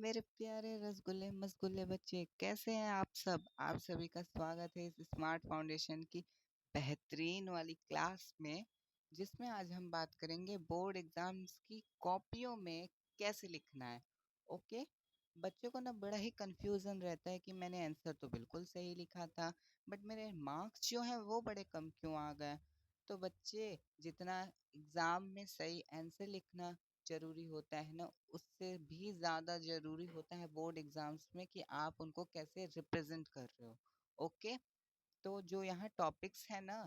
मेरे प्यारे रसगुल्ले मसगुल्ले बच्चे, कैसे हैं आप सब? आप सभी का स्वागत है इस स्मार्ट फाउंडेशन की बेहतरीन वाली क्लास में, जिसमें आज हम बात करेंगे बोर्ड एग्जाम्स की कॉपियों में कैसे लिखना है। ओके। बच्चों को ना बड़ा ही कंफ्यूजन रहता है कि मैंने आंसर तो बिल्कुल सही लिखा था, बट मेरे मार्क्स जो हैं वो बड़े कम क्यों आ गए। तो बच्चे, जितना एग्जाम में सही आंसर लिखना जरूरी होता है ना, उससे भी ज़्यादा ज़रूरी होता है बोर्ड एग्जाम्स में कि आप उनको कैसे रिप्रेजेंट कर रहे हो। ओके। तो जो यहाँ टॉपिक्स है ना,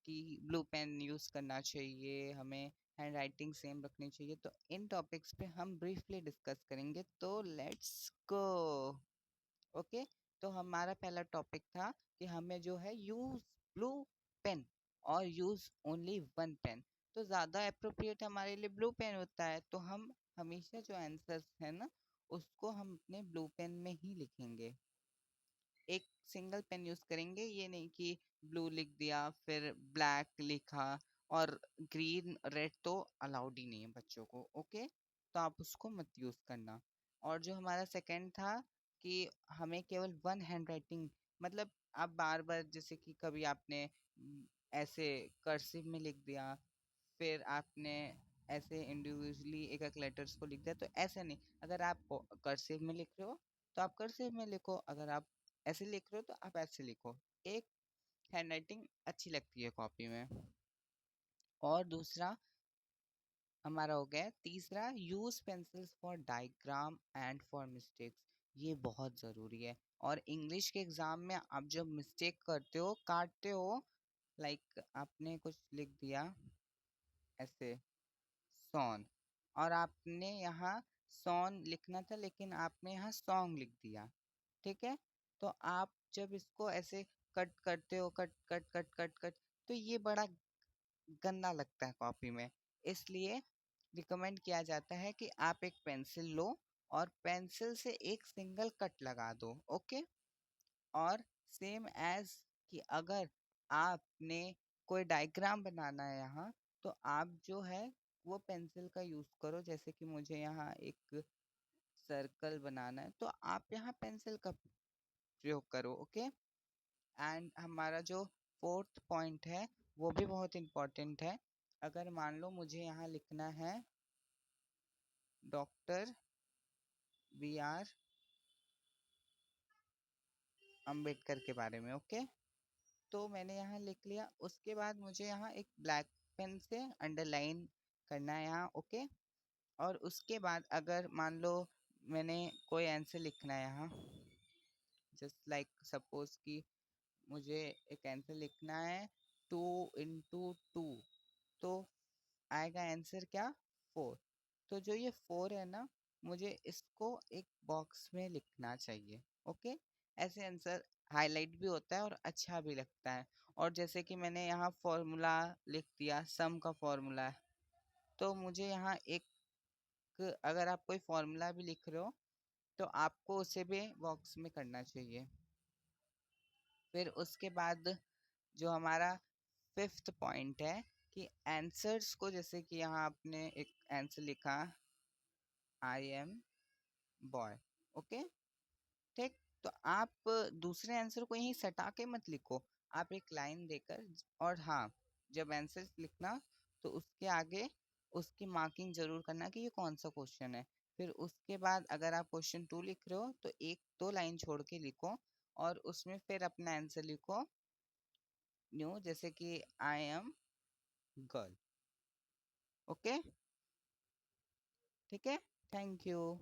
कि ब्लू पेन यूज़ करना चाहिए हमें, हैंड राइटिंग सेम रखनी चाहिए, तो इन टॉपिक्स पे हम ब्रीफली डिस्कस करेंगे। तो लेट्स गो। ओके। तो हमारा पहला टॉपिक था कि हमें जो है यूज ब्लू पेन और यूज ओनली वन पेन। तो ज़्यादा अप्रोप्रिएट हमारे लिए ब्लू पेन होता है, तो हम हमेशा जो आंसर्स है ना, उसको हम अपने ब्लू पेन में ही लिखेंगे। एक सिंगल पेन यूज करेंगे, ये नहीं कि ब्लू लिख दिया फिर ब्लैक लिखा, और ग्रीन रेड तो अलाउड ही नहीं है बच्चों को। ओके। तो आप उसको मत यूज करना। और जो हमारा सेकंड था कि हमें केवल वन हैंड राइटिंग, मतलब आप बार बार, जैसे कि कभी आपने ऐसे कर्सिव में लिख दिया, फिर आपने ऐसे इंडिविजुअली एक एक लेटर्स को लिख दिया, तो ऐसे नहीं। अगर आप कर्सिव में लिख रहे हो तो आप कर्सिव में लिखो, अगर आप ऐसे लिख रहे हो तो आप ऐसे लिखो। एक हैंडराइटिंग अच्छी लगती है कॉपी में। और दूसरा हमारा हो गया तीसरा, use pencils for diagram and for mistakes. ये बहुत ज़रूरी है। और इंग्लिश के एग्ज़ाम में आप जब मिस्टेक करते हो, काटते हो, लाइक आपने कुछ लिख दिया ऐसे सॉन, और आपने यहाँ सॉन लिखना था लेकिन आपने यहाँ सॉन्ग लिख दिया। ठीक है। तो आप जब इसको ऐसे कट करते हो, cut cut cut cut cut, तो ये बड़ा गंदा लगता है कॉपी में। इसलिए रिकमेंड किया जाता है कि आप एक पेंसिल लो और पेंसिल से एक सिंगल कट लगा दो। ओके। और सेम एज कि अगर आपने कोई डायग्राम बनाना है यहाँ, तो आप जो है वो पेंसिल का यूज करो। जैसे कि मुझे यहाँ एक सर्कल बनाना है, तो आप यहाँ पेंसिल का प्रयोग करो। ओके। एंड हमारा जो फोर्थ पॉइंट है वो भी बहुत इम्पोर्टेंट है। अगर मान लो मुझे यहाँ लिखना है डॉक्टर बी आर अम्बेडकर के बारे में। ओके। तो मैंने यहाँ लिख लिया, उसके बाद मुझे यहाँ एक ब्लैक पेन से अंडरलाइन करना है यहाँ। ओके। और उसके बाद अगर मान लो मैंने कोई आंसर लिखना है यहाँ, जस्ट लाइक सपोज कि मुझे एक आंसर लिखना है 2 × 2, तो आएगा आंसर क्या, 4। तो जो ये 4 है ना, मुझे इसको एक बॉक्स में लिखना चाहिए। ओके। ऐसे आंसर हाईलाइट भी होता है और अच्छा भी लगता है। और जैसे कि मैंने यहाँ फॉर्मूला लिख दिया, सम का फॉर्मूला है, तो मुझे यहाँ एक, अगर आप कोई फॉर्मूला भी लिख रहे हो तो आपको उसे भी बॉक्स में करना चाहिए। फिर उसके बाद जो हमारा फिफ्थ पॉइंट है कि आंसर्स को, जैसे कि यहाँ आपने एक आंसर लिखा आई एम बॉय। ओके। ठीक। तो आप दूसरे आंसर को यहीं सटा के मत लिखो, आप एक लाइन देकर। और हाँ, जब आंसर लिखना तो उसके आगे उसकी मार्किंग जरूर करना कि ये कौन सा क्वेश्चन है। फिर उसके बाद अगर आप क्वेश्चन 2 लिख रहे हो तो एक दो लाइन छोड़ के लिखो, और उसमें फिर अपना आंसर लिखो न्यू, जैसे कि आई एम गर्ल। ओके। ठीक है। Thank you.